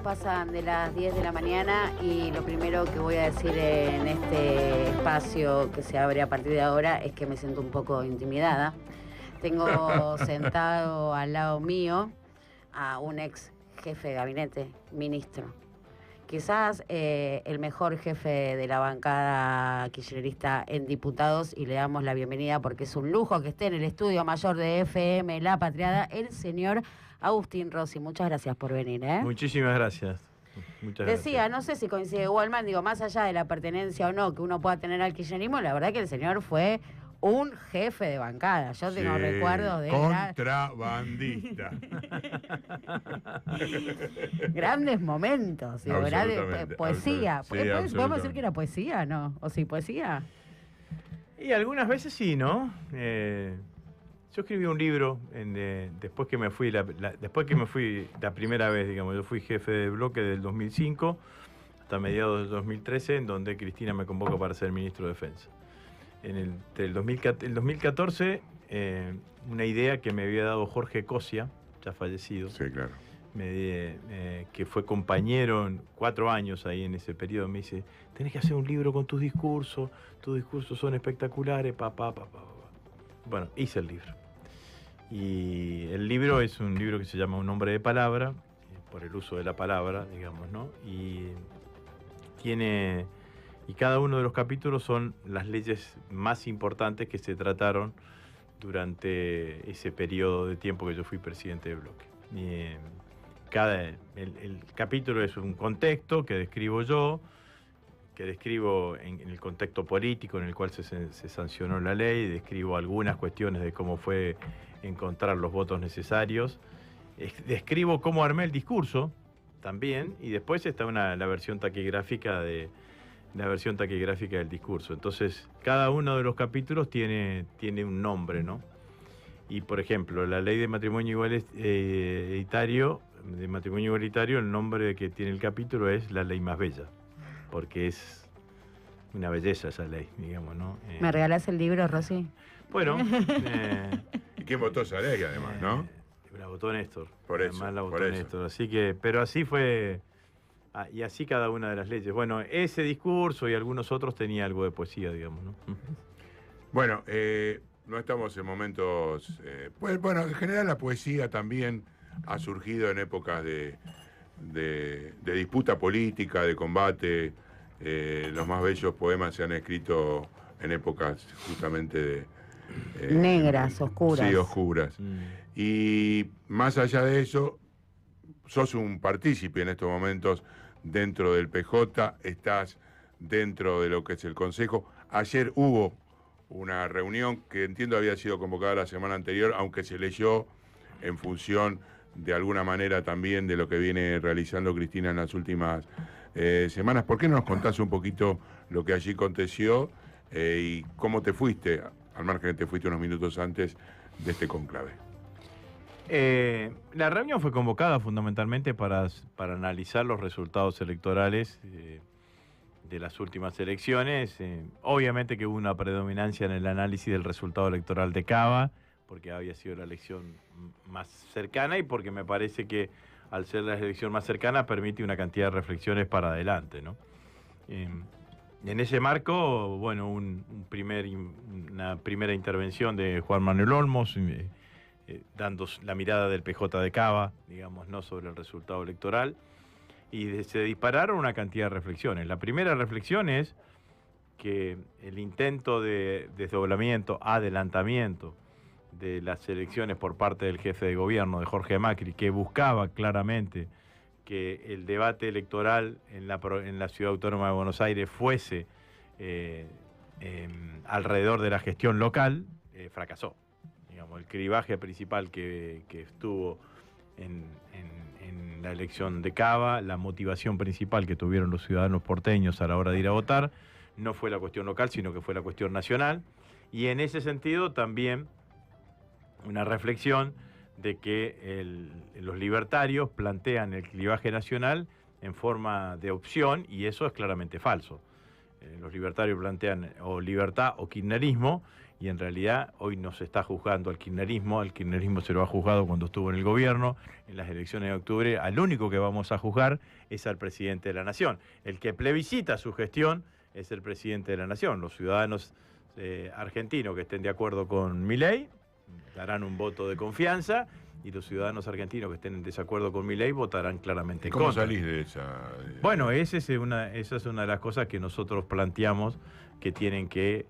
pasan de las 10 de la mañana y lo primero que voy a decir en este espacio que se abre a partir de ahora es que me siento un poco intimidada. Tengo sentado al lado mío a un ex jefe de gabinete, ministro. Quizás el mejor jefe de la bancada kirchnerista en diputados, y le damos la bienvenida porque es un lujo que esté en el estudio mayor de FM La Patriada, el señor Agustín Rossi. Muchas gracias por venir, ¿eh? Muchísimas gracias. Muchas Decía, gracias. no sé si coincide Wallman, digo, más allá de la pertenencia o no que uno pueda tener al kirchnerismo, la verdad que el señor fue un jefe de bancada. Yo tengo recuerdos de contrabandista. grandes momentos, digo, Absolutamente, poesía. sí, absolutamente. ¿Podemos decir que era poesía, no? ¿O sí, poesía? Y algunas veces sí, ¿no? Yo escribí un libro después que me fui la primera vez, digamos. Yo fui jefe de bloque del 2005 hasta mediados del 2013, en donde Cristina me convoca para ser ministro de Defensa. Entre el 2014, una idea que me había dado Jorge Cosia, ya fallecido. Sí, claro. Que fue compañero en 4 años ahí en ese periodo, me dice: tenés que hacer un libro con tus discursos son espectaculares, Bueno, hice el libro. Y el libro es un libro que se llama Un hombre de palabra, por el uso de la palabra, digamos, ¿no? Y cada uno de los capítulos son las leyes más importantes que se trataron durante ese periodo de tiempo que yo fui presidente de bloque. El capítulo es un contexto que describo yo, que describo en el contexto político en el cual se sancionó la ley, describo algunas cuestiones de cómo fue encontrar los votos necesarios, describo cómo armé el discurso también, y después está la versión taquigráfica del discurso. Entonces, cada uno de los capítulos tiene un nombre, ¿no? Y, por ejemplo, la ley de matrimonio igualitario, el nombre que tiene el capítulo es la ley más bella, porque es una belleza esa ley, digamos, ¿no? ¿Me regalás el libro, Rosy? Bueno. ¿Y quién votó esa ley, además, no? La votó Néstor. Por eso, además la votó por eso. Néstor. Así que, pero así fue, y así cada una de las leyes. Bueno, ese discurso y algunos otros tenía algo de poesía, digamos, ¿no? Bueno, no estamos en momentos... pues, bueno, en general la poesía también ha surgido en épocas de disputa política, de combate. Los más bellos poemas se han escrito en épocas justamente de... negras, oscuras. Sí, oscuras. Y más allá de eso, sos un partícipe en estos momentos dentro del PJ, estás dentro de lo que es el Consejo. Ayer hubo una reunión que entiendo había sido convocada la semana anterior, aunque se leyó en función de alguna manera también de lo que viene realizando Cristina en las últimas semanas. ¿Por qué no nos contás un poquito lo que allí aconteció y cómo te fuiste, al margen que te fuiste unos minutos antes de este conclave? La reunión fue convocada fundamentalmente para analizar los resultados electorales de las últimas elecciones. Obviamente que hubo una predominancia en el análisis del resultado electoral de Cava, porque había sido la elección más cercana y porque me parece que al ser la elección más cercana permite una cantidad de reflexiones para adelante, ¿no? En ese marco, bueno, una primera intervención de Juan Manuel Olmos, dando la mirada del PJ de Cava, digamos, no sobre el resultado electoral, y se dispararon una cantidad de reflexiones. La primera reflexión es que el intento de desdoblamiento, adelantamiento de las elecciones por parte del jefe de gobierno, de Jorge Macri, que buscaba claramente que el debate electoral en la Ciudad Autónoma de Buenos Aires fuese alrededor de la gestión local, fracasó. Digamos, el cribaje principal que estuvo en la elección de Cava, la motivación principal que tuvieron los ciudadanos porteños a la hora de ir a votar, no fue la cuestión local, sino que fue la cuestión nacional. Y en ese sentido también una reflexión de que los libertarios plantean el clivaje nacional en forma de opción, y eso es claramente falso. Los libertarios plantean o libertad o kirchnerismo, y en realidad hoy no se está juzgando al kirchnerismo se lo ha juzgado cuando estuvo en el gobierno, en las elecciones de octubre, al único que vamos a juzgar es al presidente de la Nación. El que plebiscita su gestión es el presidente de la Nación. Los ciudadanos argentinos que estén de acuerdo con Milei darán un voto de confianza, y los ciudadanos argentinos que estén en desacuerdo con Milei votarán claramente en ¿Cómo contra. salís de esa? Bueno, esa es una de las cosas que nosotros planteamos que tienen que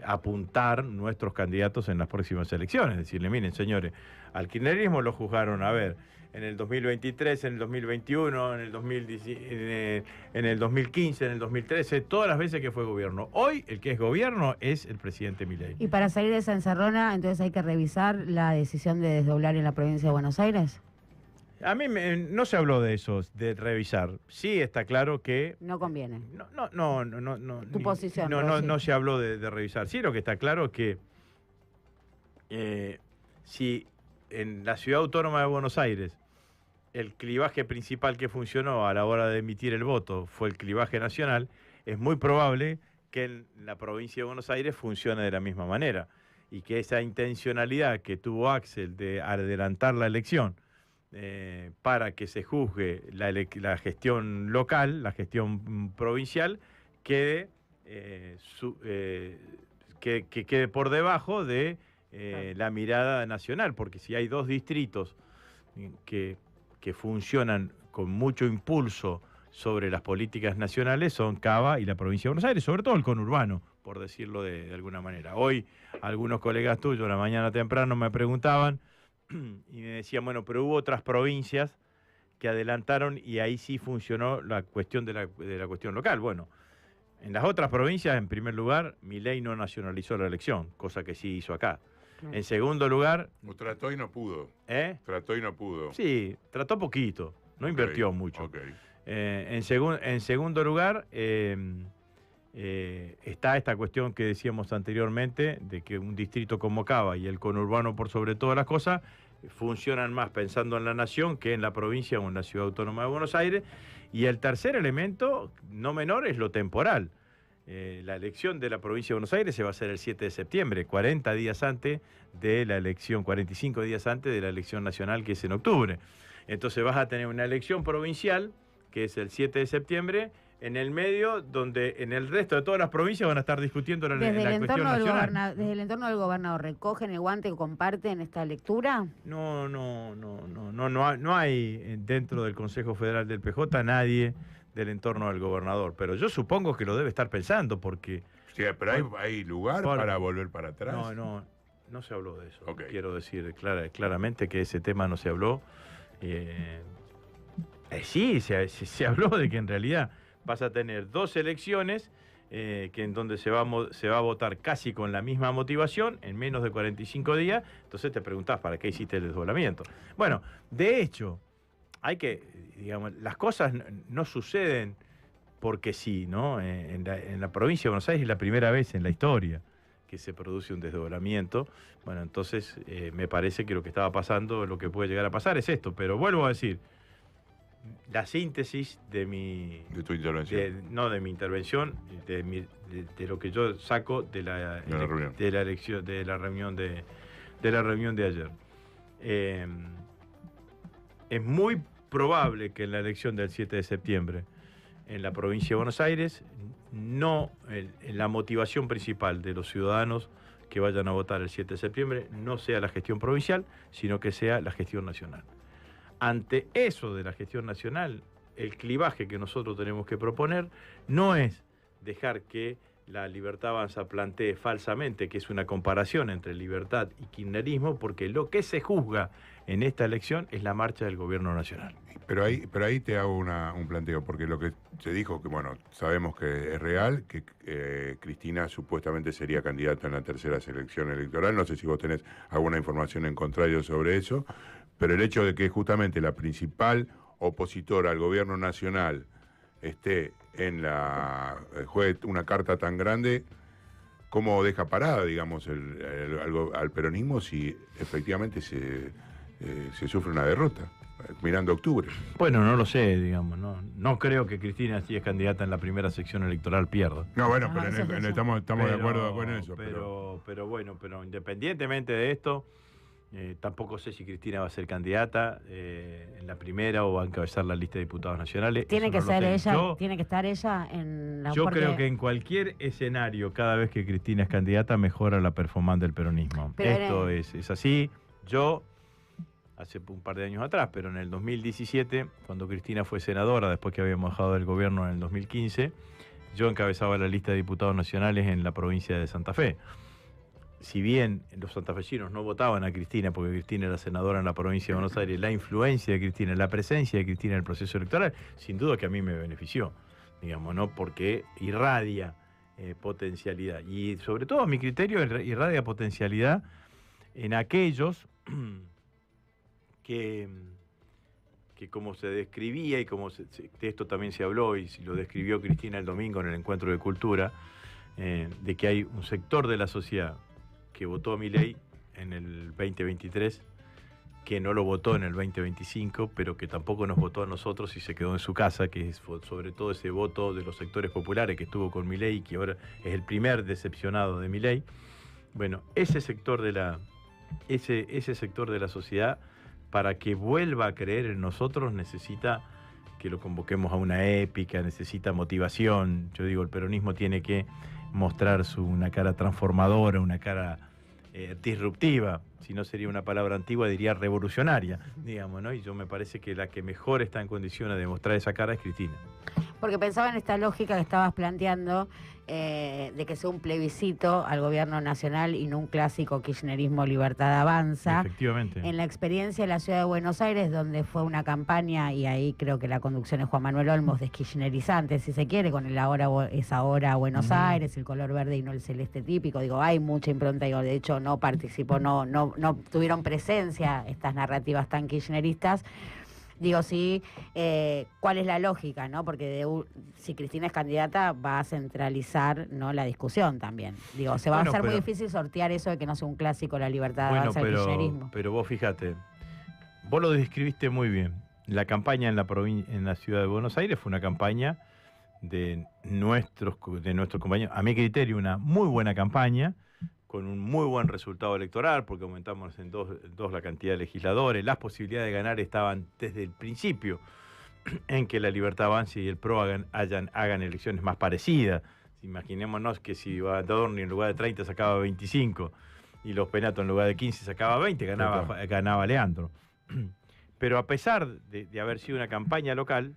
apuntar nuestros candidatos en las próximas elecciones. Decirle, miren, señores, al kirchnerismo lo juzgaron, a ver, en el 2023, en el 2021, en el 2015, en el 2013, todas las veces que fue gobierno. Hoy el que es gobierno es el presidente Milei. Y para salir de esa encerrona, entonces hay que revisar la decisión de desdoblar en la provincia de Buenos Aires. A mí no se habló de eso, de revisar. Sí está claro que... No conviene. No. Tu posición. No se habló de revisar. Sí, lo que está claro es que si en la Ciudad Autónoma de Buenos Aires el clivaje principal que funcionó a la hora de emitir el voto fue el clivaje nacional, es muy probable que en la provincia de Buenos Aires funcione de la misma manera, y que esa intencionalidad que tuvo Axel de adelantar la elección para que se juzgue la gestión local, la gestión provincial, que quede por debajo de la mirada nacional, porque si hay dos distritos que funcionan con mucho impulso sobre las políticas nacionales, son Cava y la provincia de Buenos Aires, sobre todo el conurbano, por decirlo de alguna manera. Hoy algunos colegas tuyos, la mañana temprano, me preguntaban y me decían, bueno, pero hubo otras provincias que adelantaron y ahí sí funcionó la cuestión de la cuestión local. Bueno, en las otras provincias, en primer lugar, Milei no nacionalizó la elección, cosa que sí hizo acá. En segundo lugar... Trató y no pudo. Trató y no pudo. Sí, trató poquito, no invirtió mucho. Okay. En segundo lugar, está esta cuestión que decíamos anteriormente, de que un distrito como Cava y el conurbano por sobre todas las cosas funcionan más pensando en la nación que en la provincia o en la Ciudad Autónoma de Buenos Aires. Y el tercer elemento, no menor, es lo temporal. La elección de la provincia de Buenos Aires se va a hacer el 7 de septiembre, 40 días antes de la elección, 45 días antes de la elección nacional, que es en octubre. Entonces vas a tener una elección provincial, que es el 7 de septiembre, en el medio, donde en el resto de todas las provincias van a estar discutiendo la cuestión nacional. Desde el entorno del gobernador, ¿recogen el guante, comparten esta lectura? No hay dentro del Consejo Federal del PJ nadie del entorno del gobernador, pero yo supongo que lo debe estar pensando, porque... Sí, pero hay lugar para volver para atrás. No se habló de eso. Okay. Quiero decir claramente que ese tema no se habló. Sí, se habló de que en realidad vas a tener dos elecciones que en donde se va a votar casi con la misma motivación en menos de 45 días. Entonces te preguntás, ¿para qué hiciste el desdoblamiento? Bueno, de hecho, las cosas no suceden porque sí, ¿no? En la provincia de Buenos Aires es la primera vez en la historia que se produce un desdoblamiento. Bueno, entonces me parece que lo que estaba pasando, lo que puede llegar a pasar es esto. Pero vuelvo a decir, la síntesis de tu intervención. De mi intervención, de lo que yo saco de la reunión de ayer. Es muy probable que en la elección del 7 de septiembre en la provincia de Buenos Aires la motivación principal de los ciudadanos que vayan a votar el 7 de septiembre no sea la gestión provincial, sino que sea la gestión nacional. Ante eso de la gestión nacional, el clivaje que nosotros tenemos que proponer no es dejar que la Libertad Avanza plantee falsamente que es una comparación entre libertad y kirchnerismo, porque lo que se juzga en esta elección es la marcha del gobierno nacional. Pero ahí te hago un planteo, porque lo que se dijo, que bueno, sabemos que es real, que Cristina supuestamente sería candidata en la tercera selección electoral. No sé si vos tenés alguna información en contrario sobre eso, pero el hecho de que justamente la principal opositora al gobierno nacional esté juegue una carta tan grande, ¿cómo deja parada, digamos, al peronismo si efectivamente se sufre una derrota, mirando octubre. Bueno, no lo sé, digamos, no creo que Cristina, si es candidata en la primera sección electoral, pierda. No, bueno, pero estamos de acuerdo con eso. Pero bueno, pero independientemente de esto, tampoco sé si Cristina va a ser candidata en la primera o va a encabezar la lista de diputados nacionales. Tiene que ser ella, tiene que estar ella en la... Yo creo que en cualquier escenario, cada vez que Cristina es candidata, mejora la performance del peronismo. Esto es así. Yo, hace un par de años atrás, pero en el 2017, cuando Cristina fue senadora, después que habíamos dejado del gobierno en el 2015, yo encabezaba la lista de diputados nacionales en la provincia de Santa Fe. Si bien los santafesinos no votaban a Cristina, porque Cristina era senadora en la provincia de Buenos Aires, la influencia de Cristina, la presencia de Cristina en el proceso electoral, sin duda que a mí me benefició, digamos, ¿no? Porque irradia potencialidad. Y sobre todo, a mi criterio, irradia potencialidad en aquellos que como se describía y como de esto también se habló y lo describió Cristina el domingo en el encuentro de cultura, de que hay un sector de la sociedad que votó a Milei en el 2023, que no lo votó en el 2025, pero que tampoco nos votó a nosotros y se quedó en su casa, que es sobre todo ese voto de los sectores populares que estuvo con Milei y que ahora es el primer decepcionado de Milei. Bueno, ese sector de la sociedad, para que vuelva a creer en nosotros, necesita que lo convoquemos a una épica, necesita motivación. Yo digo, el peronismo tiene que mostrar una cara transformadora, una cara disruptiva, si no sería una palabra antigua, diría revolucionaria, digamos, ¿no? Y yo me parece que la que mejor está en condiciones de mostrar esa cara es Cristina. Porque pensaba en esta lógica que estabas planteando, de que sea un plebiscito al gobierno nacional y no un clásico kirchnerismo Libertad Avanza. Efectivamente. En la experiencia de la ciudad de Buenos Aires, donde fue una campaña, y ahí creo que la conducción es Juan Manuel Olmos, deskirchnerizante, si se quiere, con el ahora Buenos Aires, el color verde y no el celeste típico. Digo, hay mucha impronta, digo, de hecho no participó, no tuvieron presencia estas narrativas tan kirchneristas. Digo, sí, ¿cuál es la lógica, no? Porque si Cristina es candidata va a centralizar, ¿no?, la discusión también. Digo, se va a hacer muy difícil sortear eso de que no sea un clásico la Libertad Avanza al kirchnerismo. Pero vos fíjate, vos lo describiste muy bien. La campaña en la ciudad de Buenos Aires fue una campaña de nuestros compañeros, a mi criterio, una muy buena campaña, con un muy buen resultado electoral, porque aumentamos en dos la cantidad de legisladores. Las posibilidades de ganar estaban desde el principio en que la Libertad Avanza y el PRO hagan elecciones más parecidas. Imaginémonos que si Adorni en lugar de 30 sacaba 25 y los Penato en lugar de 15 sacaba 20, ganaba Leandro. Pero a pesar de haber sido una campaña local,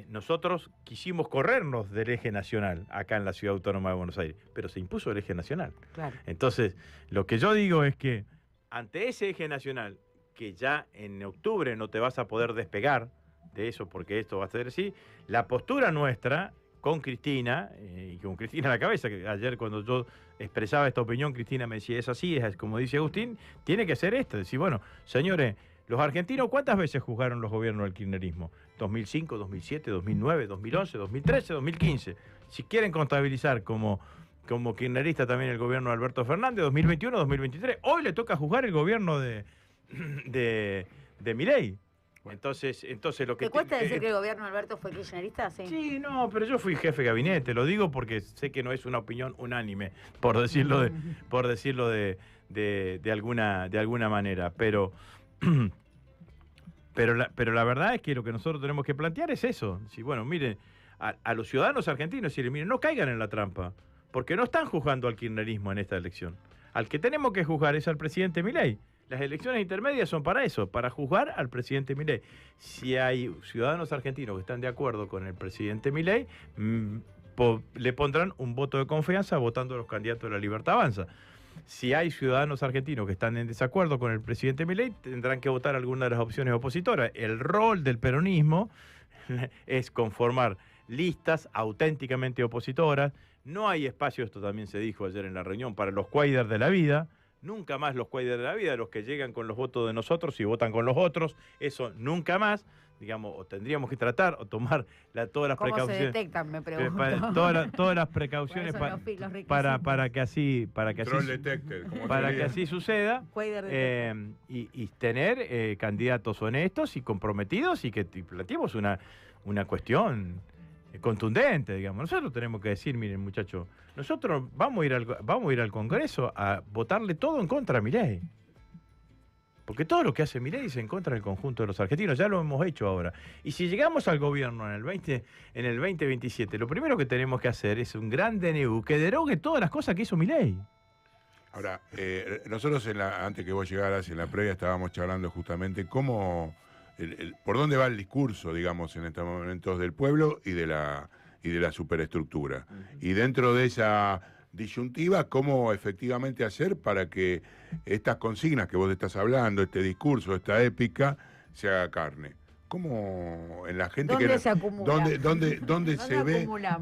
nosotros quisimos corrernos del eje nacional acá en la Ciudad Autónoma de Buenos Aires, pero se impuso el eje nacional. Claro. Entonces, lo que yo digo es que ante ese eje nacional, que ya en octubre no te vas a poder despegar de eso, porque esto va a ser así, la postura nuestra con Cristina, y con Cristina a la cabeza, que ayer cuando yo expresaba esta opinión, Cristina me decía, es así, es como dice Agustín, tiene que ser esto, decir, bueno, señores, los argentinos, ¿cuántas veces juzgaron los gobiernos del kirchnerismo? 2005, 2007, 2009, 2011, 2013, 2015. Si quieren contabilizar como kirchnerista también el gobierno de Alberto Fernández, 2021, 2023. Hoy le toca juzgar el gobierno de Milei. Entonces lo que... ¿Te cuesta decir que el gobierno de Alberto fue kirchnerista? Sí, no, pero yo fui jefe de gabinete, lo digo porque sé que no es una opinión unánime, por decirlo de alguna manera, pero la verdad es que lo que nosotros tenemos que plantear es eso. Si, bueno, miren, a los ciudadanos argentinos, decirles, miren, no caigan en la trampa, porque no están juzgando al kirchnerismo en esta elección. Al que tenemos que juzgar es al presidente Milei. Las elecciones intermedias son para eso, para juzgar al presidente Milei. Si hay ciudadanos argentinos que están de acuerdo con el presidente Milei, le pondrán un voto de confianza votando a los candidatos de la Libertad Avanza. Si hay ciudadanos argentinos que están en desacuerdo con el presidente Milei, tendrán que votar alguna de las opciones opositoras. El rol del peronismo es conformar listas auténticamente opositoras. No hay espacio, esto también se dijo ayer en la reunión, para los cuaiders de la vida. nunca más los cuadros de la vida, los que llegan con los votos de nosotros y votan con los otros, eso nunca más, digamos, o tendríamos que tratar o tomar todas las ¿Cómo precauciones. se detectan, me pregunto? Todas las precauciones para que así suceda y tener candidatos honestos y comprometidos y que planteemos una cuestión contundente, digamos. Nosotros tenemos que decir, miren, muchachos, nosotros vamos a ir al Congreso a votarle todo en contra a Milei. Porque todo lo que hace Milei es en contra del conjunto de los argentinos, ya lo hemos hecho ahora. Y si llegamos al gobierno en el 2027, lo primero que tenemos que hacer es un gran DNU que derogue todas las cosas que hizo Milei. Ahora, nosotros antes que vos llegaras, en la previa estábamos charlando justamente cómo, por dónde va el discurso, digamos, en estos momentos del pueblo y de la superestructura. Y dentro de esa disyuntiva, cómo efectivamente hacer para que estas consignas que vos estás hablando, este discurso, esta épica, se haga carne. ¿Cómo en la gente ¿Dónde se acumula?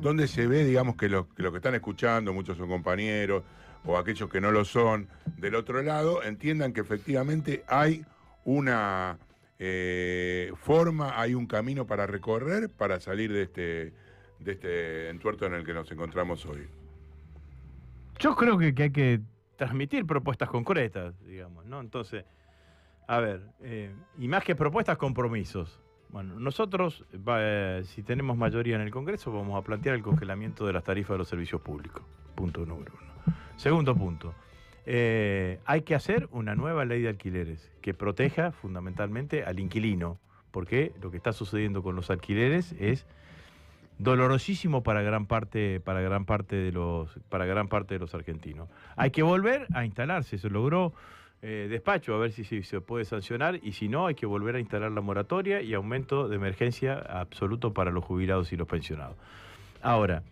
¿Dónde se ve, digamos, que los que están escuchando, muchos son compañeros, o aquellos que no lo son, del otro lado, entiendan que efectivamente hay una forma, hay un camino para recorrer para salir de este entuerto en el que nos encontramos hoy? Yo creo que hay que transmitir propuestas concretas, digamos, ¿no? Entonces, a ver, y más que propuestas, compromisos. Bueno, nosotros, si tenemos mayoría en el Congreso, vamos a plantear el congelamiento de las tarifas de los servicios públicos. Punto número 1. Segundo punto, hay que hacer una nueva ley de alquileres que proteja fundamentalmente al inquilino, porque lo que está sucediendo con los alquileres es dolorosísimo para gran parte de los argentinos. Hay que volver a instalarse, se logró despacho, a ver si se puede sancionar, y si no, hay que volver a instalar la moratoria y aumento de emergencia absoluto para los jubilados y los pensionados. Ahora,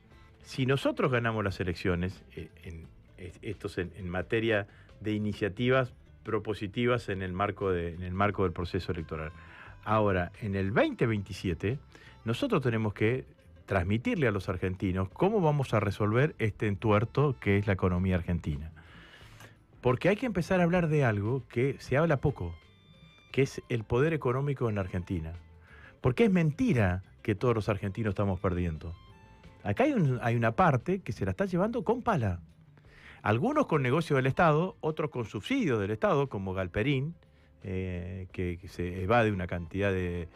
si nosotros ganamos las elecciones, en materia de iniciativas propositivas en el marco del proceso electoral, ahora, en el 2027, nosotros tenemos que transmitirle a los argentinos cómo vamos a resolver este entuerto que es la economía argentina. Porque hay que empezar a hablar de algo que se habla poco, que es el poder económico en la Argentina. Porque es mentira que todos los argentinos estamos perdiendo. Acá hay una parte que se la está llevando con pala. Algunos con negocio del Estado, otros con subsidios del Estado, como Galperín, que se evade una cantidad de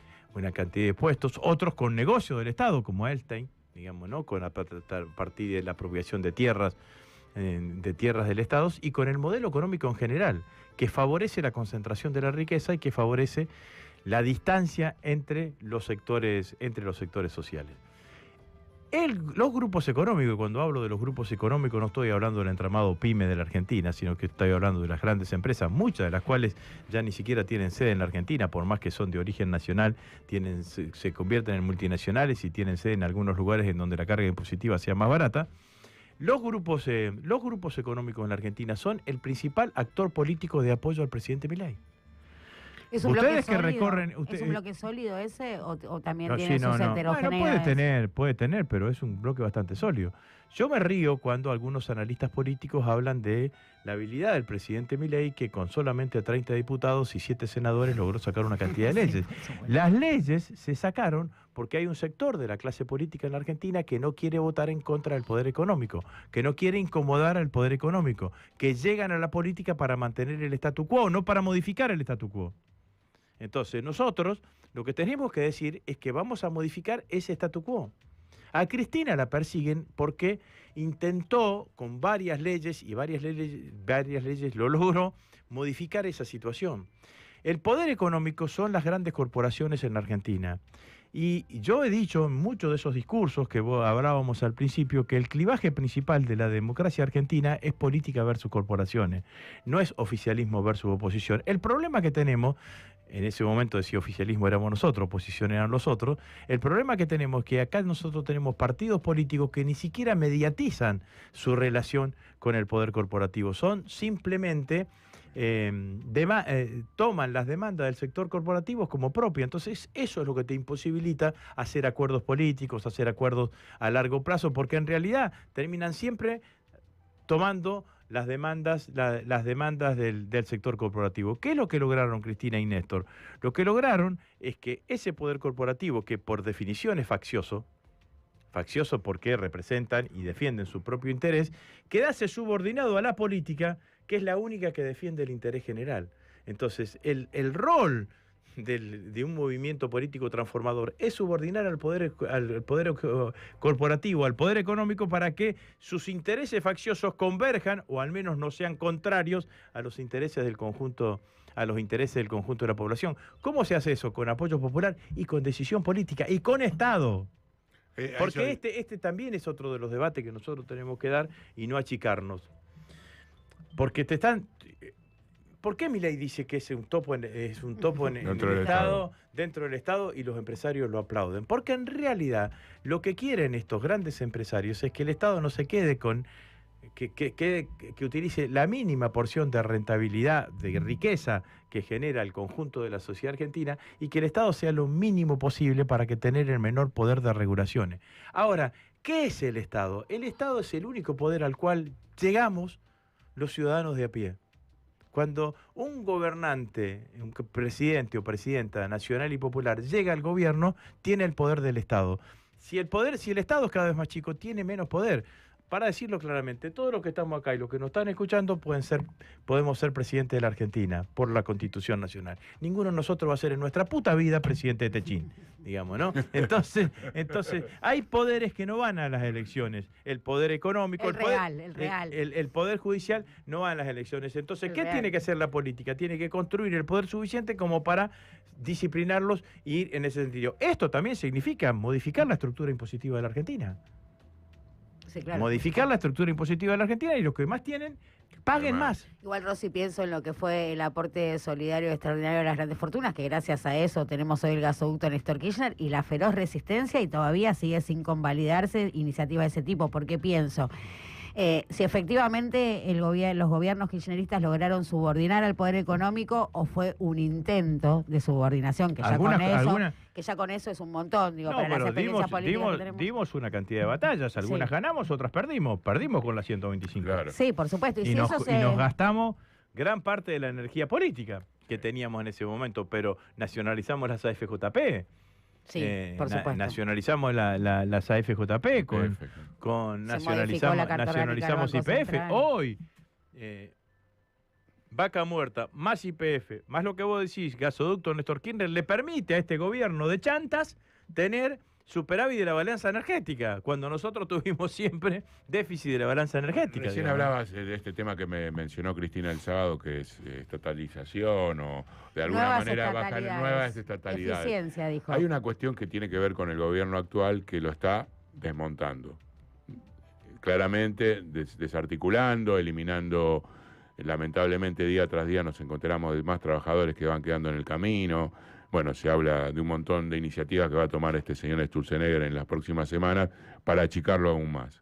puestos, otros con negocio del Estado, como Elstein, digamos, ¿no? Con a partir de la apropiación de tierras del Estado, y con el modelo económico en general, que favorece la concentración de la riqueza y que favorece la distancia entre los sectores sociales. Los grupos económicos, cuando hablo de los grupos económicos no estoy hablando del entramado PYME de la Argentina, sino que estoy hablando de las grandes empresas, muchas de las cuales ya ni siquiera tienen sede en la Argentina, por más que son de origen nacional, se convierten en multinacionales y tienen sede en algunos lugares en donde la carga impositiva sea más barata. Los grupos económicos en la Argentina son el principal actor político de apoyo al presidente Milei. ¿Es un bloque sólido? ¿Es un bloque sólido ese o también tiene sus heterogeneidades? Bueno, puede tener, pero es un bloque bastante sólido. Yo me río cuando algunos analistas políticos hablan de la habilidad del presidente Milei, que con solamente 30 diputados y 7 senadores logró sacar una cantidad de leyes. Las leyes se sacaron porque hay un sector de la clase política en la Argentina que no quiere votar en contra del poder económico, que no quiere incomodar al poder económico, que llegan a la política para mantener el statu quo, no para modificar el statu quo. Entonces, nosotros lo que tenemos que decir es que vamos a modificar ese statu quo. A Cristina la persiguen porque intentó con varias leyes lo logró modificar esa situación. El poder económico son las grandes corporaciones en la Argentina. Y yo he dicho en muchos de esos discursos que hablábamos al principio que el clivaje principal de la democracia argentina es política versus corporaciones, no es oficialismo versus oposición. El problema que tenemos, en ese momento decía oficialismo éramos nosotros, oposición eran los otros, el problema que tenemos es que acá nosotros tenemos partidos políticos que ni siquiera mediatizan su relación con el poder corporativo, son simplemente toman las demandas del sector corporativo como propia. Entonces eso es lo que te imposibilita hacer acuerdos políticos, hacer acuerdos a largo plazo, porque en realidad terminan siempre tomando las demandas del sector corporativo. ¿Qué es lo que lograron Cristina y Néstor? Lo que lograron es que ese poder corporativo, que por definición es faccioso porque representan y defienden su propio interés, quedase subordinado a la política, que es la única que defiende el interés general. Entonces, el rol de un movimiento político transformador es subordinar al poder corporativo, al poder económico, para que sus intereses facciosos converjan, o al menos no sean contrarios a los intereses del conjunto de la población. ¿Cómo se hace eso? Con apoyo popular y con decisión política y con Estado. Porque este también es otro de los debates que nosotros tenemos que dar y no achicarnos. Porque ¿por qué Milei dice que es un topo en el Estado, dentro del Estado, y los empresarios lo aplauden? Porque en realidad lo que quieren estos grandes empresarios es que el Estado no se quede con que utilice la mínima porción de rentabilidad, de riqueza que genera el conjunto de la sociedad argentina, y que el Estado sea lo mínimo posible para que tener el menor poder de regulaciones. Ahora, ¿qué es el Estado? El Estado es el único poder al cual llegamos los ciudadanos de a pie. Cuando un gobernante, un presidente o presidenta nacional y popular llega al gobierno, tiene el poder del Estado. Si el Estado es cada vez más chico, tiene menos poder. Para decirlo claramente, todos los que estamos acá y los que nos están escuchando podemos ser presidente de la Argentina por la Constitución Nacional. Ninguno de nosotros va a ser en nuestra puta vida presidente de Techín, digamos, ¿no? Entonces hay poderes que no van a las elecciones. El poder económico, el poder judicial no va a las elecciones. Entonces, ¿qué tiene que hacer la política? Tiene que construir el poder suficiente como para disciplinarlos y ir en ese sentido. Esto también significa modificar la estructura impositiva de la Argentina. Sí, claro. Modificar la estructura impositiva de la Argentina, y los que más tienen, paguen más. Igual, Rosy, pienso en lo que fue el aporte solidario extraordinario de las grandes fortunas, que gracias a eso tenemos hoy el gasoducto Néstor Kirchner y la feroz resistencia, y todavía sigue sin convalidarse iniciativa de ese tipo. Porque pienso, si efectivamente los gobiernos kirchneristas lograron subordinar al poder económico, o fue un intento de subordinación, que ya con eso es un montón, digo, para las experiencias políticas que tenemos. Dimos una cantidad de batallas, algunas ganamos, otras perdimos con la 125. Claro. Sí, por supuesto. Y nos gastamos gran parte de la energía política que teníamos en ese momento, pero nacionalizamos las AFJP. Sí, por supuesto. Nacionalizamos las AFJP, nacionalizamos YPF. Hoy, Vaca Muerta, más YPF, más lo que vos decís, gasoducto Néstor Kirchner, le permite a este gobierno de chantas tener superávit de la balanza energética, cuando nosotros tuvimos siempre déficit de la balanza energética. Recién hablabas de este tema que me mencionó Cristina el sábado, que es estatalización, o de alguna manera bajar nuevas estatalidades. Eficiencia, dijo. Hay una cuestión que tiene que ver con el gobierno actual, que lo está desmontando. Claramente desarticulando, eliminando. Lamentablemente, día tras día nos encontramos de más trabajadores que van quedando en el camino. Bueno, se habla de un montón de iniciativas que va a tomar este señor Sturzenegger en las próximas semanas para achicarlo aún más.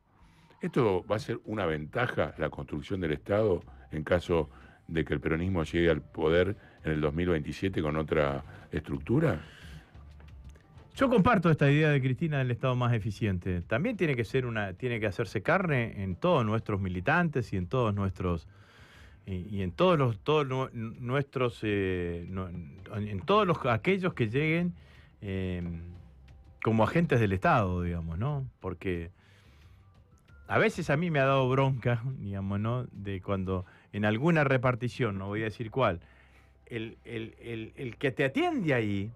¿Esto va a ser una ventaja, la construcción del Estado, en caso de que el peronismo llegue al poder en el 2027 con otra estructura? Yo comparto esta idea de Cristina del Estado más eficiente. También tiene que hacerse carne en todos nuestros militantes y en todos nuestros aquellos que lleguen como agentes del Estado, digamos, ¿no? Porque a veces a mí me ha dado bronca, digamos, ¿no? De cuando en alguna repartición, no voy a decir cuál, el que te atiende ahí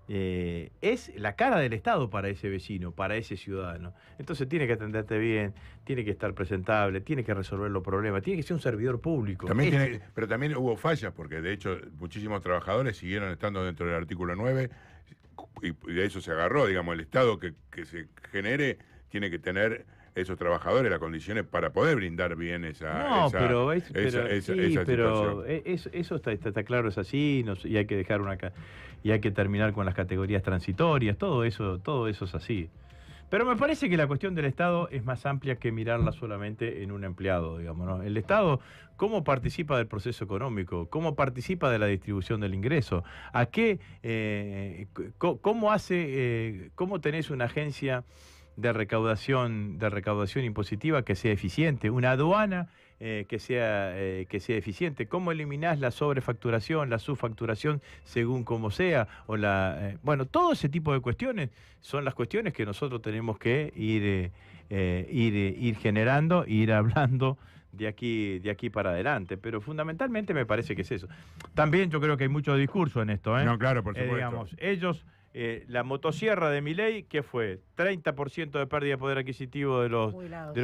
es la cara del Estado para ese vecino, para ese ciudadano. Entonces tiene que atenderte bien, tiene que estar presentable, tiene que resolver los problemas, tiene que ser un servidor público. Pero también hubo fallas, porque de hecho muchísimos trabajadores siguieron estando dentro del artículo 9 y de eso se agarró, digamos, el Estado que se genere tiene que tener esos trabajadores las condiciones para poder brindar bien esa situación. Eso está claro, es así, y hay que dejar y hay que terminar con las categorías transitorias, todo eso es así. Pero me parece que la cuestión del Estado es más amplia que mirarla solamente en un empleado, digamos, ¿no? El Estado, ¿cómo participa del proceso económico? ¿Cómo participa de la distribución del ingreso? ¿A qué? ¿Cómo tenés una agencia de recaudación impositiva que sea eficiente, una aduana que sea eficiente. ¿Cómo eliminás la sobrefacturación, la subfacturación, según como sea? O bueno, todo ese tipo de cuestiones son las cuestiones que nosotros tenemos que ir generando, ir hablando de aquí para adelante. Pero fundamentalmente me parece que es eso. También yo creo que hay mucho discurso en esto, ¿eh? No, claro, por supuesto. Digamos, ellos... la motosierra de Milei, ¿qué fue? 30% de pérdida de poder adquisitivo de los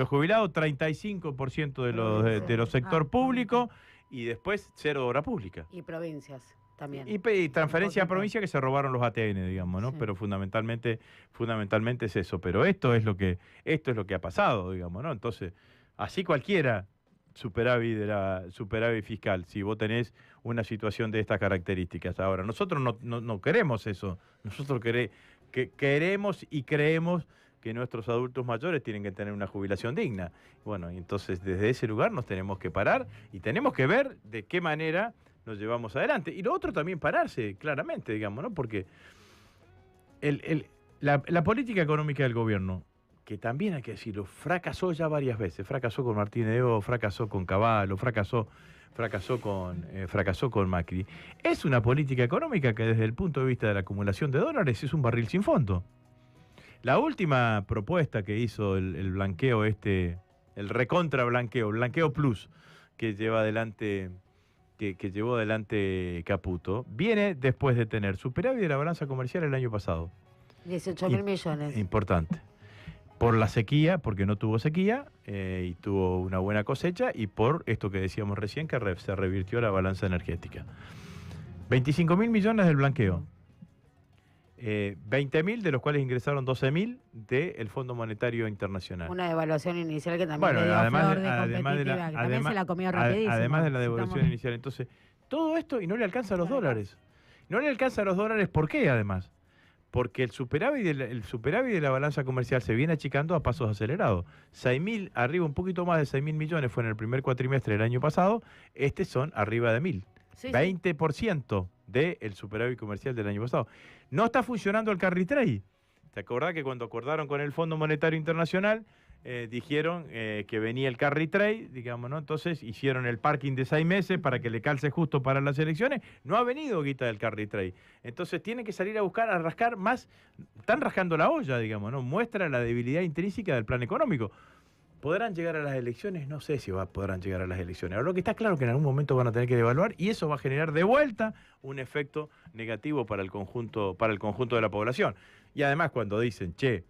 jubilados, 35% de los sector público y después cero obra pública. Y provincias también. Y transferencia a provincia que se robaron los ATN, digamos, ¿no? Sí. Pero fundamentalmente es eso. Pero esto es lo que ha pasado, digamos, ¿no? Entonces, así cualquiera superávit fiscal, si vos tenés una situación de estas características. Ahora, nosotros no queremos eso. Nosotros queremos y creemos que nuestros adultos mayores tienen que tener una jubilación digna. Bueno, y entonces desde ese lugar nos tenemos que parar y tenemos que ver de qué manera nos llevamos adelante. Y lo otro también pararse, claramente, digamos, ¿no? Porque la política económica del gobierno, que también hay que decirlo, fracasó ya varias veces. Fracasó con Martínez de O, fracasó con Cavallo, fracasó con Macri. Es una política económica que desde el punto de vista de la acumulación de dólares es un barril sin fondo. La última propuesta que hizo el blanqueo el recontra blanqueo plus, que llevó adelante Caputo, viene después de tener superávit de la balanza comercial el año pasado. 18.000 millones. Importante. Por la sequía, porque no tuvo sequía, y tuvo una buena cosecha, y por esto que decíamos recién, que se revirtió la balanza energética. 25.000 millones del blanqueo. 20.000, de los cuales ingresaron 12.000 del Fondo Monetario Internacional. Una devaluación inicial que también le dio flor de competitiva, que también se la comió rapidísimo. Además de la devaluación inicial. Entonces, todo esto y no le alcanza a los dólares. No le alcanza a los dólares, ¿por qué además? Porque el superávit de la balanza comercial se viene achicando a pasos acelerados. 6.000, arriba un poquito más de 6.000 millones fue en el primer cuatrimestre del año pasado, son arriba de 1.000. Sí, 20% del superávit comercial del año pasado. No está funcionando el carry trade. ¿Te acordás que cuando acordaron con el Fondo Monetario Internacional dijeron que venía el carry trade, digamos, ¿no? Entonces hicieron el parking de 6 meses para que le calce justo para las elecciones. No ha venido guita del carry trade. Entonces tienen que salir a buscar, a rascar más. Están rascando la olla, digamos, ¿no? Muestra la debilidad intrínseca del plan económico. ¿Podrán llegar a las elecciones? No sé si podrán llegar a las elecciones. Ahora, lo que está claro es que en algún momento van a tener que devaluar y eso va a generar de vuelta un efecto negativo para el conjunto de la población. Y además cuando dicen, che,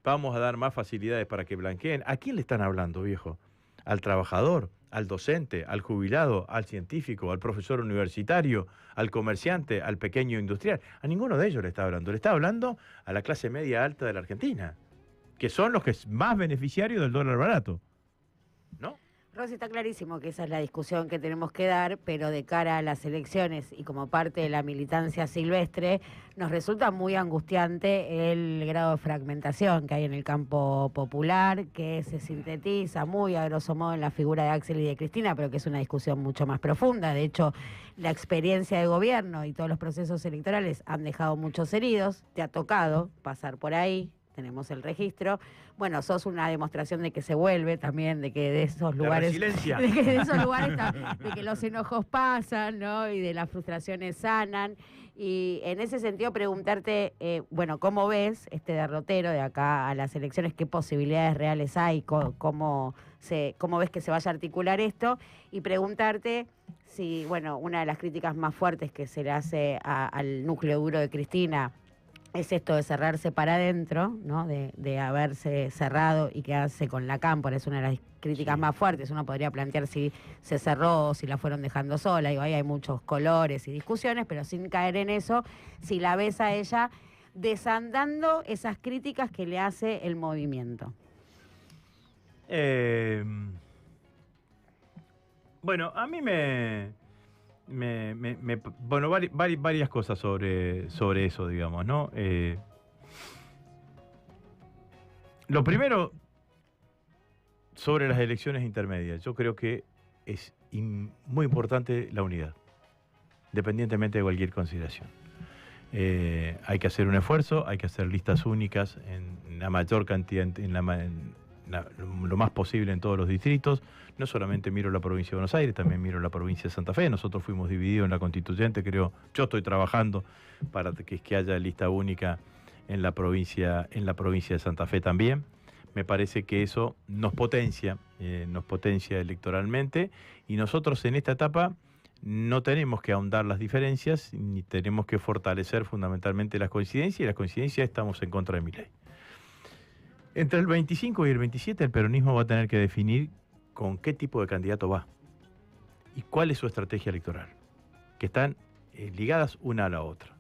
vamos a dar más facilidades para que blanqueen, ¿a quién le están hablando, viejo? ¿Al trabajador, al docente, al jubilado, al científico, al profesor universitario, al comerciante, al pequeño industrial? A ninguno de ellos le está hablando. Le está hablando a la clase media alta de la Argentina, que son los que es más beneficiarios del dólar barato, ¿no? Rosy, está clarísimo que esa es la discusión que tenemos que dar, pero de cara a las elecciones y como parte de la militancia silvestre, nos resulta muy angustiante el grado de fragmentación que hay en el campo popular, que se sintetiza muy a grosso modo en la figura de Axel y de Cristina, pero que es una discusión mucho más profunda. De hecho, la experiencia de gobierno y todos los procesos electorales han dejado muchos heridos. Te ha tocado pasar por ahí. Tenemos el registro. Bueno, sos una demostración de que se vuelve también, de que de esos lugares, de que los enojos pasan, ¿no? Y de las frustraciones sanan. Y en ese sentido preguntarte, bueno, ¿cómo ves este derrotero de acá a las elecciones? ¿Qué posibilidades reales hay? ¿Cómo ves que se vaya a articular esto? Y preguntarte si, bueno, una de las críticas más fuertes que se le hace al núcleo duro de Cristina es esto de cerrarse para adentro, ¿no? De haberse cerrado y quedarse con la cámpora. Es una de las críticas más fuertes. Uno podría plantear si se cerró o si la fueron dejando sola. Digo, ahí hay muchos colores y discusiones, pero sin caer en eso, si la ves a ella desandando esas críticas que le hace el movimiento. Bueno, a mí bueno, varias cosas sobre eso, digamos, ¿no? Lo primero, sobre las elecciones intermedias. Yo creo que es muy importante la unidad, independientemente de cualquier consideración. Hay que hacer un esfuerzo, hay que hacer listas únicas en la mayor cantidad, lo más posible en todos los distritos. No solamente miro la provincia de Buenos Aires, también miro la provincia de Santa Fe. Nosotros fuimos divididos en la constituyente, creo. Yo estoy trabajando para que haya lista única en la provincia de Santa Fe también. Me parece que eso nos potencia electoralmente, y nosotros en esta etapa no tenemos que ahondar las diferencias, ni tenemos que fortalecer fundamentalmente las coincidencias, y las coincidencias estamos en contra de Milei. Entre el 25 y el 27 el peronismo va a tener que definir con qué tipo de candidato va y cuál es su estrategia electoral, que están ligadas una a la otra.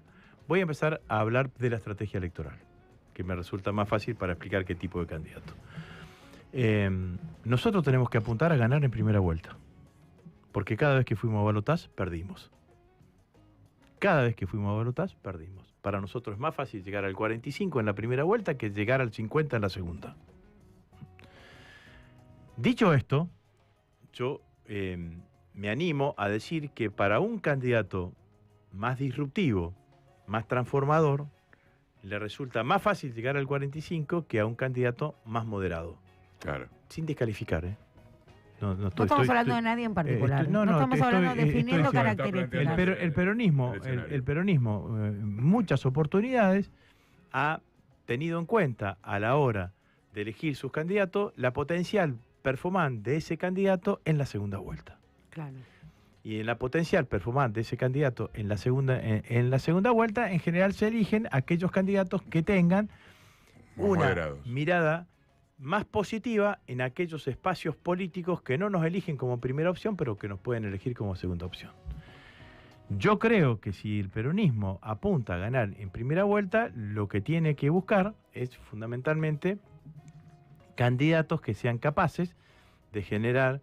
Voy a empezar a hablar de la estrategia electoral, que me resulta más fácil para explicar qué tipo de candidato. Nosotros tenemos que apuntar a ganar en primera vuelta, porque cada vez que fuimos a balotaje perdimos. Cada vez que fuimos a balotaje perdimos. Para nosotros es más fácil llegar al 45 en la primera vuelta que llegar al 50 en la segunda. Dicho esto, yo me animo a decir que para un candidato más disruptivo, más transformador, le resulta más fácil llegar al 45 que a un candidato más moderado. Claro. Sin descalificar, ¿eh? No estamos hablando de nadie en particular. No estamos hablando definiendo características. El peronismo, muchas oportunidades ha tenido en cuenta a la hora de elegir sus candidatos la potencial performance de ese candidato en la segunda vuelta. Claro. Y en la potencial performance de ese candidato en la segunda vuelta, en general se eligen aquellos candidatos que tengan una mirada más positiva en aquellos espacios políticos que no nos eligen como primera opción, pero que nos pueden elegir como segunda opción. Yo creo que si el peronismo apunta a ganar en primera vuelta, lo que tiene que buscar es fundamentalmente candidatos que sean capaces de generar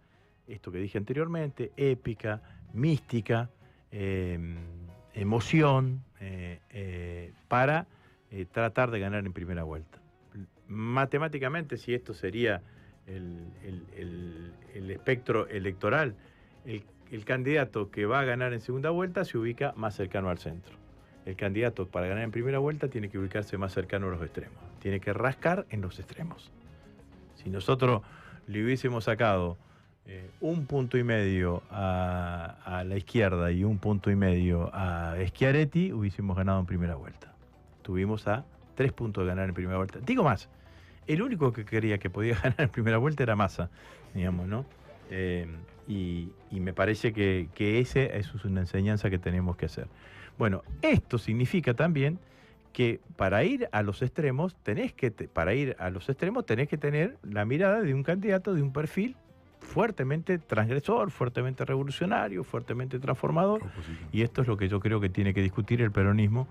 esto que dije anteriormente: épica, mística, emoción, para tratar de ganar en primera vuelta. Matemáticamente, si esto sería el espectro electoral, el candidato que va a ganar en segunda vuelta se ubica más cercano al centro. El candidato para ganar en primera vuelta tiene que ubicarse más cercano a los extremos. Tiene que rascar en los extremos. Si nosotros le hubiésemos sacado 1,5 puntos a la izquierda y 1,5 puntos a Schiaretti, hubiésemos ganado en primera vuelta. Tuvimos a 3 puntos de ganar en primera vuelta. Digo más, el único que creía que podía ganar en primera vuelta era Massa, digamos, ¿no? Y me parece que eso es una enseñanza que tenemos que hacer. Bueno, esto significa también que para ir a los extremos tenés que tener la mirada de un candidato de un perfil fuertemente transgresor, fuertemente revolucionario, fuertemente transformador. Y esto es lo que yo creo que tiene que discutir el peronismo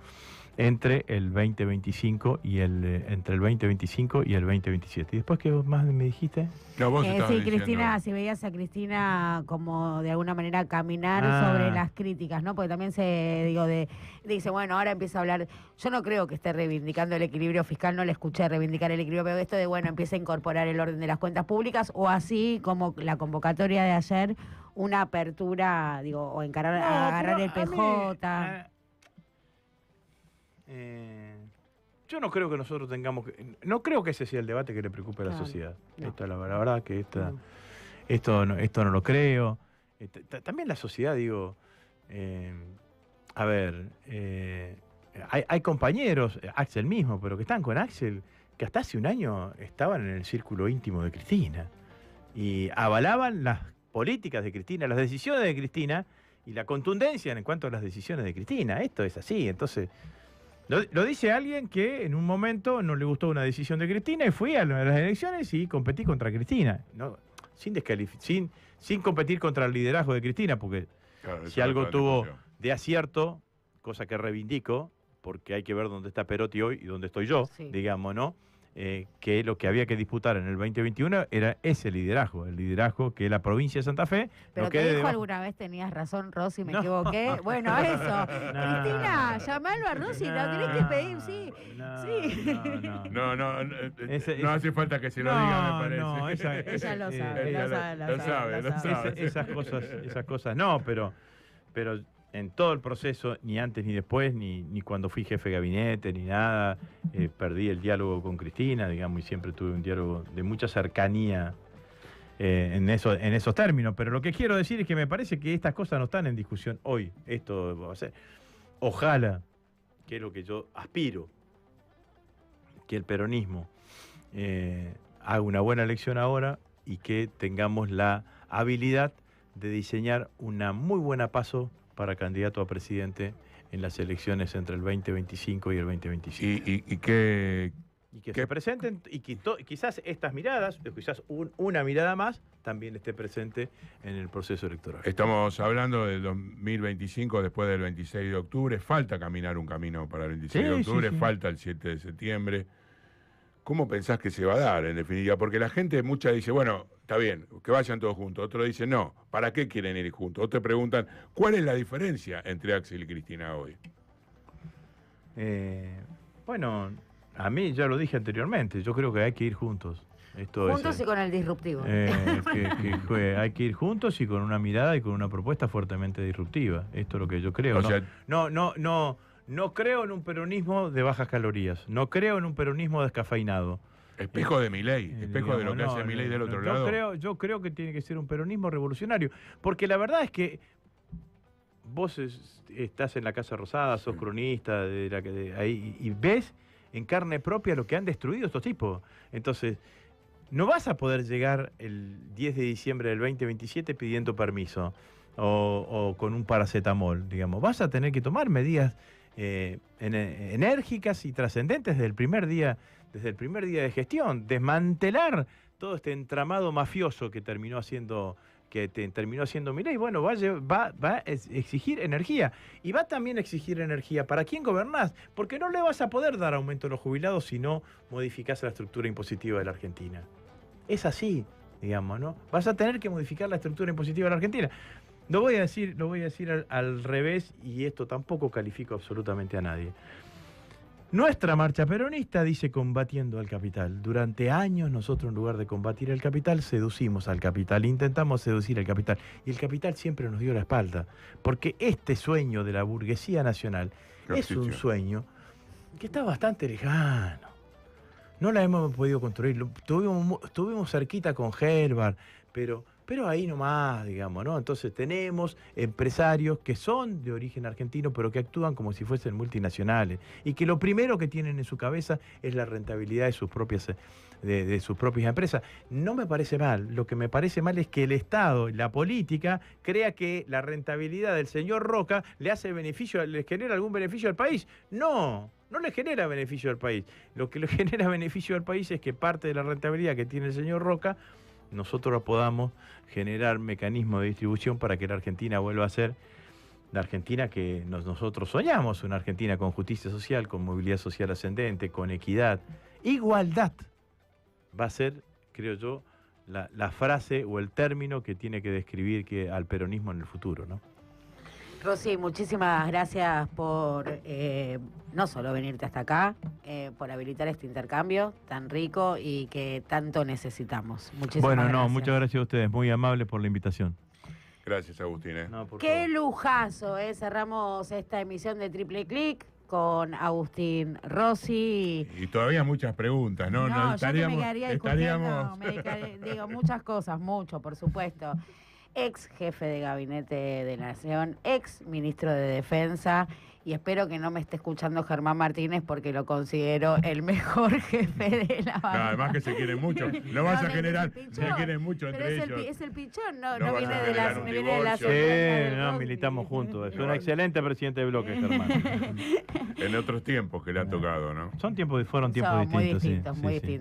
entre el 2025 y entre el 2025 y el 2027. ¿Y después qué más me dijiste? No, vos sí, Cristina, si veías a Cristina como de alguna manera caminar sobre las críticas, ¿no? Porque también dice, bueno, ahora empieza a hablar. Yo no creo que esté reivindicando el equilibrio fiscal, no le escuché reivindicar el equilibrio, pero esto de, bueno, empieza a incorporar el orden de las cuentas públicas, o así como la convocatoria de ayer, una apertura, o agarrar el PJ. Yo no creo que nosotros tengamos no creo que ese sea el debate que le preocupe a la sociedad. No. La verdad que esto no lo creo. También la sociedad, hay compañeros, Axel mismo, pero que están con Axel, que hasta hace un año estaban en el círculo íntimo de Cristina y avalaban las políticas de Cristina, las decisiones de Cristina y la contundencia en cuanto a las decisiones de Cristina. Esto es así, entonces lo dice alguien que en un momento no le gustó una decisión de Cristina y fui a las elecciones y competí contra Cristina, ¿no? Sin competir contra el liderazgo de Cristina, porque si algo tuvo de acierto, cosa que reivindico, porque hay que ver dónde está Perotti hoy y dónde estoy yo, digamos, ¿no? Que lo que había que disputar en el 2021 era ese liderazgo, el liderazgo que la provincia de Santa Fe... Pero te dijo alguna vez, tenías razón, Rosy, me equivoqué. Bueno, eso. Cristina, llamalo a Rosy, lo tenés que pedir, sí. No hace falta que se lo diga, me parece. Ella lo sabe. Esas cosas no, pero en todo el proceso, ni antes ni después, ni cuando fui jefe de gabinete, ni nada, perdí el diálogo con Cristina, digamos, y siempre tuve un diálogo de mucha cercanía en esos términos. Pero lo que quiero decir es que me parece que estas cosas no están en discusión hoy. Esto va a ser. Ojalá, que es lo que yo aspiro, que el peronismo haga una buena elección ahora y que tengamos la habilidad de diseñar una muy buena PASO para candidato a presidente en las elecciones entre el 2025 y el 2025. ¿Y qué? Y que se presenten, y que quizás estas miradas, o quizás una mirada más, también esté presente en el proceso electoral. Estamos hablando del 2025 después del 26 de octubre. Falta caminar un camino para el 26 de octubre, sí. Falta el 7 de septiembre. ¿Cómo pensás que se va a dar, en definitiva? Porque la gente mucha dice, bueno, está bien, que vayan todos juntos. Otros dicen, no, ¿para qué quieren ir juntos? Otros preguntan, ¿cuál es la diferencia entre Axel y Cristina hoy? Bueno, a mí ya lo dije anteriormente, yo creo que hay que ir juntos. Juntos y con el disruptivo. Hay que ir juntos y con una mirada y con una propuesta fuertemente disruptiva. Esto es lo que yo creo. O sea, no creo en un peronismo de bajas calorías. No creo en un peronismo descafeinado. Espejo de Milei, espejo de lo que hace Milei del otro lado. Yo creo que tiene que ser un peronismo revolucionario. Porque la verdad es que vos estás en la Casa Rosada, sos cronista ahí, y ves en carne propia lo que han destruido estos tipos. Entonces, no vas a poder llegar el 10 de diciembre del 2027 pidiendo permiso o con un paracetamol, digamos. Vas a tener que tomar medidas enérgicas y trascendentes desde el primer día de gestión, desmantelar todo este entramado mafioso que terminó haciendo Milei. Bueno, va a exigir energía, y va también a exigir energía para quién gobernás, porque no le vas a poder dar aumento a los jubilados si no modificás la estructura impositiva de la Argentina. Es así, digamos, ¿no? Vas a tener que modificar la estructura impositiva de la Argentina. Lo voy a decir al revés, y esto tampoco califico absolutamente a nadie. Nuestra marcha peronista dice combatiendo al capital. Durante años nosotros, en lugar de combatir al capital, seducimos al capital, intentamos seducir al capital, y el capital siempre nos dio la espalda, porque este sueño de la burguesía nacional es un sueño que está bastante lejano. No la hemos podido construir. Estuvimos cerquita con Helbar, pero ahí nomás, digamos, ¿no? Entonces tenemos empresarios que son de origen argentino, pero que actúan como si fuesen multinacionales, y que lo primero que tienen en su cabeza es la rentabilidad de sus propias empresas. No me parece mal. Lo que me parece mal es que el Estado, la política, crea que la rentabilidad del señor Roca le genera algún beneficio al país. No le genera beneficio al país. Lo que le genera beneficio al país es que parte de la rentabilidad que tiene el señor Roca, nosotros podamos generar mecanismos de distribución para que la Argentina vuelva a ser la Argentina que nosotros soñamos, una Argentina con justicia social, con movilidad social ascendente, con equidad, igualdad. Va a ser, creo yo, la frase o el término que tiene que describir al peronismo en el futuro, ¿no? Rosy, muchísimas gracias por no solo venirte hasta acá, por habilitar este intercambio tan rico y que tanto necesitamos. Muchísimas gracias. Muchas gracias a ustedes, muy amables por la invitación. Gracias, Agustín. Qué lujazo, Cerramos esta emisión de Triple Click con Agustín Rossi. Y todavía muchas preguntas, ¿no? Yo me quedaría discutiendo, digo muchas cosas, por supuesto. Ex jefe de gabinete de la Nación, ex ministro de Defensa, y espero que no me esté escuchando Germán Martínez, porque lo considero el mejor jefe de la banda. Además que se quieren mucho, no vas a generar, se quieren mucho entre ellos. Es el pichón, no viene de la Sí, militamos juntos. Es un excelente presidente de bloque, Germán. En otros tiempos que le han tocado, ¿no? Fueron tiempos distintos. Muy distintos.